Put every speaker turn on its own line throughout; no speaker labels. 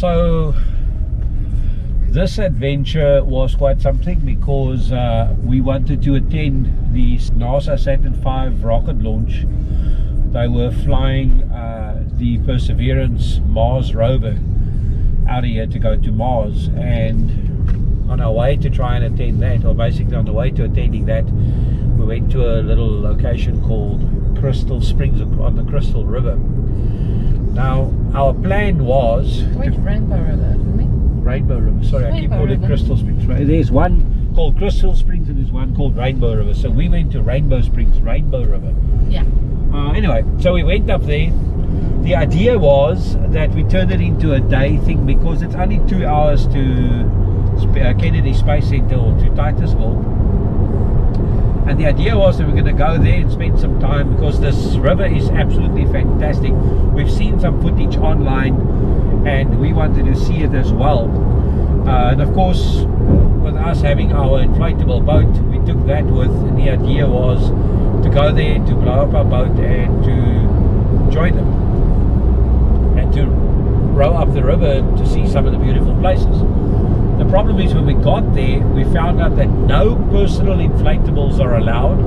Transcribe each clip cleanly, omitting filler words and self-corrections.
So this adventure was quite something because we wanted to attend the NASA Saturn V rocket launch. They were flying the Perseverance Mars Rover out of here to go to Mars, and on our way to try and attend that, or basically on the way to attending that, we went to a little location called Crystal Springs on the Crystal River. Now our plan was
Rainbow River, didn't we?
Rainbow River, sorry, I keep calling it Crystal Springs. There's one called Crystal Springs and there's one called Rainbow River. So we went to Rainbow Springs, Rainbow River.
Yeah.
Anyway, so we went up there. The idea was that we turned it into a day thing because it's only 2 hours to Kennedy Space Center or to Titusville. And the idea was that we're going to go there and spend some time because this river is absolutely fantastic. We've seen some footage online and we wanted to see it as well. And of course, with us having our inflatable boat, we took that with, and the idea was to go there, to blow up our boat and to join them and to row up the river to see some of the beautiful places. The problem is when we got there, we found out that no personal inflatables are allowed,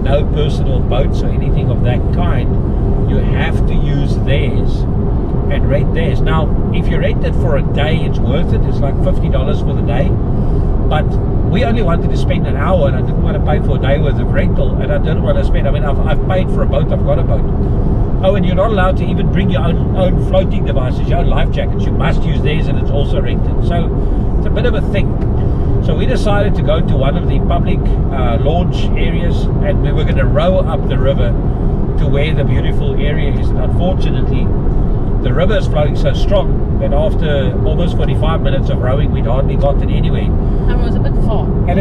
no personal boats or anything of that kind. You have to use theirs and rent theirs. Now, if you rent it for a day, it's worth it. It's like $50 for the day. But we only wanted to spend an hour, and I didn't want to pay for a day worth of rental, and I didn't want to spend, I mean, I've paid for a boat, I've got a boat. Oh, and you're not allowed to even bring your own floating devices, your own life jackets. You must use theirs, and it's also rented. So it's a bit of a thing. So we decided to go to one of the public launch areas, and we were going to row up the river to where the beautiful area is. And unfortunately, the river is flowing so strong that after almost 45 minutes of rowing, we'd hardly gotten anywhere.
And it was a bit far.
And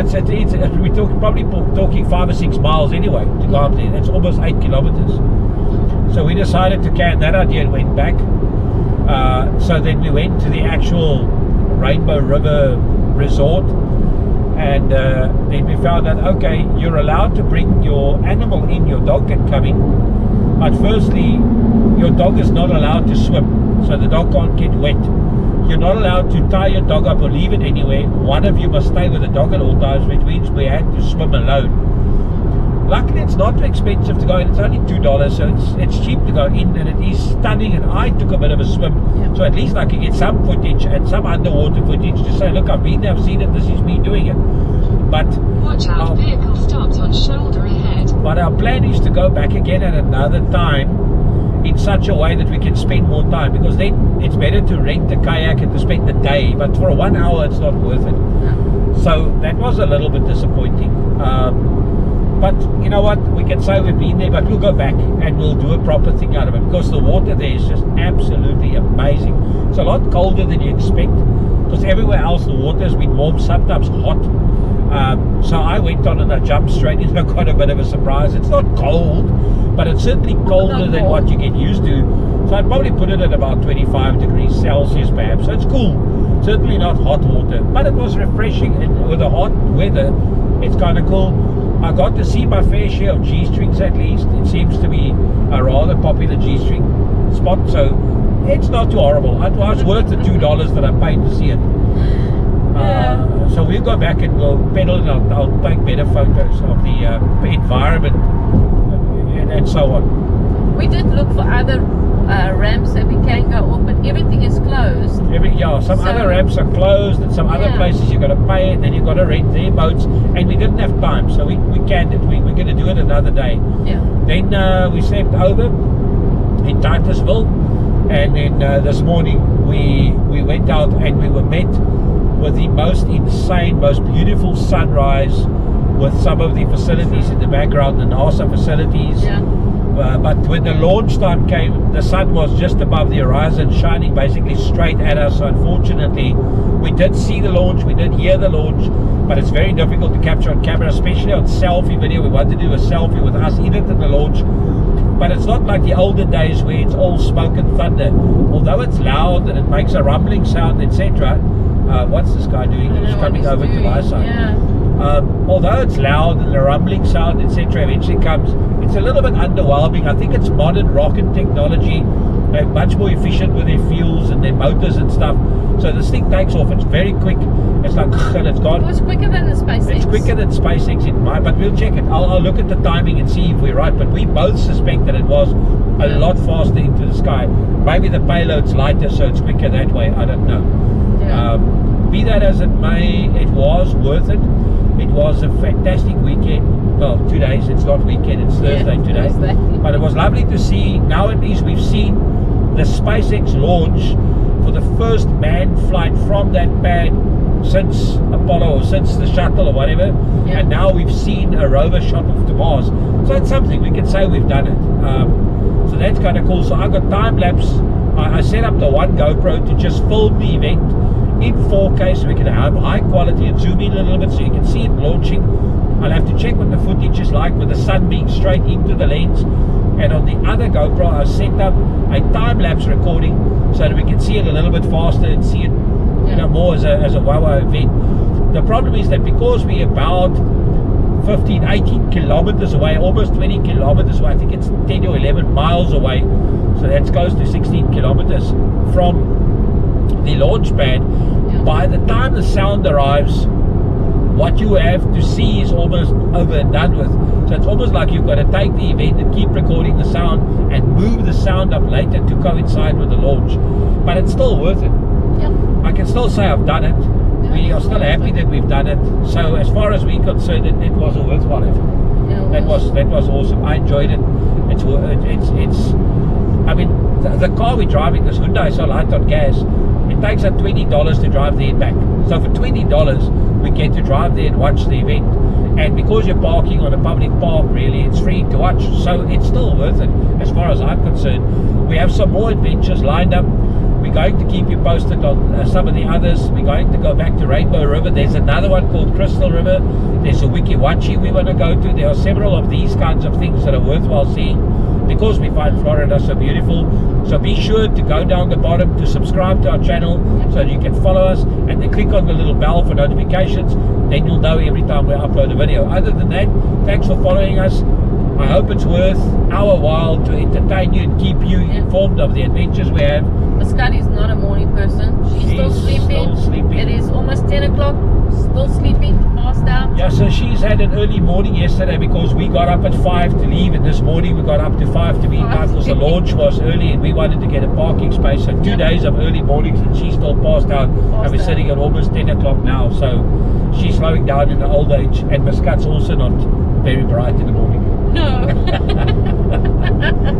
we're probably talking 5 or 6 miles anyway to go up there. It's almost 8 kilometers. So we decided to can that idea and went back. So then we went to the actual Rainbow River resort, and then we found out, okay, you're allowed to bring your animal in, your dog can come in, but firstly, your dog is not allowed to swim, so the dog can't get wet. You're not allowed to tie your dog up or leave it anywhere. One of you must stay with the dog at all times, which means we had to swim alone. Luckily, it's not too expensive to go in. It's only $2, so it's cheap to go in, and it is stunning. And I took a bit of a swim, so at least I can get some footage and some underwater footage to say, look, I've been there, I've seen it, this is me doing it. But
watch out, vehicle stopped on shoulder ahead.
But our plan is to go back again at another time in such a way that we can spend more time, because then it's better to rent the kayak and to spend the day, but for 1 hour it's not worth it. So that was a little bit disappointing. But you know what, we can say we've been there, but we'll go back and we'll do a proper thing out of it, because the water there is just absolutely amazing. It's a lot colder than you expect, because everywhere else the water has been warm, sometimes hot. So I went on and I jumped straight in. I got a bit of a surprise. It's not cold, but it's certainly colder than what you get used to. So I'd probably put it at about 25 degrees Celsius perhaps. So it's cool, certainly not hot water, but it was refreshing, and with the hot weather it's kind of cool. I got to see my fair share of G-strings at least. It seems to be a rather popular G-string spot, so it's not too horrible. It was worth the $2 that I paid to see it. So we'll go back and we'll pedal, and I'll take better photos of the environment and so on.
We did look for other ramps that we can go up, but everything is closed.
Some other ramps are closed, and some other places you've got to pay, and then you've got to rent their boats, and we didn't have time, so we canned it. We're going to do it another day.
Yeah.
Then we slept over in Titusville, and then this morning we went out and we were met with the most insane, most beautiful sunrise, with some of the facilities in the background, the NASA facilities.
Yeah.
But when the launch time came, the sun was just above the horizon, shining basically straight at us. So unfortunately, we did see the launch, we did hear the launch, but it's very difficult to capture on camera, especially on selfie video. We wanted to do a selfie with us in it at the launch, but it's not like the older days where it's all smoke and thunder. Although it's loud and it makes a rumbling sound, etc. What's this guy doing? He's coming over to my side.
Yeah.
Although it's loud and the rumbling sound, etc., eventually comes, it's a little bit underwhelming. I think it's modern rocket technology They're much more efficient with their fuels and their motors and stuff. So this thing takes off. It's very quick. It's like and it's gone.
It was quicker than the SpaceX.
It's quicker than SpaceX in my, but we'll check it. I'll look at the timing and see if we're right. But we both suspect that it was a lot faster into the sky. Maybe the payload's lighter, so it's quicker that way. I don't know.
Yeah.
Be that as it may, it was worth it. It was a fantastic weekend. Well, 2 days. It's not weekend. It's Thursday today.
Thursday.
But it was lovely to see. Now at least we've seen the SpaceX launch for the first manned flight from that pad since Apollo or since the shuttle or whatever.
Yeah.
And now we've seen a rover shot off to Mars. So it's something we can say we've done it. So that's kind of cool. So I got time lapse. I set up the one GoPro to just film the event in 4K so we can have high quality and zoom in a little bit so you can see it launching. I'll have to check what the footage is like with the sun being straight into the lens. And on the other GoPro, I set up a time-lapse recording so that we can see it a little bit faster and see it, you know, more as a wow event. The problem is that because we're about 15, 18 kilometers away, almost 20 kilometers away, I think it's 10 or 11 miles away, so that's close to 16 kilometers from the launch pad. By the time the sound arrives, what you have to see is almost over and done with. So it's almost like you've got to take the event and keep recording the sound and move the sound up later to coincide with the launch. But it's still worth it. I can still say I've done it. We are still happy that we've done it. So as far as we're concerned, it was a worthwhile effort. That was awesome. I enjoyed it. It's I mean, the car we're driving, this Hyundai, is so light on gas. It takes us $20 to drive there and back. So for $20, we get to drive there and watch the event. And because you're parking on a public park, really, it's free to watch. So it's still worth it, as far as I'm concerned. We have some more adventures lined up. We're going to keep you posted on some of the others. We're going to go back to Rainbow River. There's another one called Crystal River. There's a Wikiwachi we want to go to. There are several of these kinds of things that are worthwhile seeing, because we find Florida so beautiful. So be sure to go down the bottom to subscribe to our channel so that you can follow us, and then click on the little bell for notifications. Then you'll know every time we upload a video. Other than that, thanks for following us. I hope it's worth our while to entertain you and keep you informed of the adventures we have.
Scotty's not a morning person. She's still sleeping. It is almost 10 o'clock. Still sleeping, passed out.
Yeah, so she's had an early morning yesterday because we got up at 5 to leave, and this morning we got up to 5 to be in time because the launch was early and we wanted to get a parking space. So 2 days of early mornings and she's still passed out. And we're sitting at almost 10 o'clock now. So she's slowing down in the old age, and Muscat's also not very bright in the morning.
No.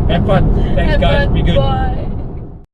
Have fun. Thanks, guys. Be good.
Bye.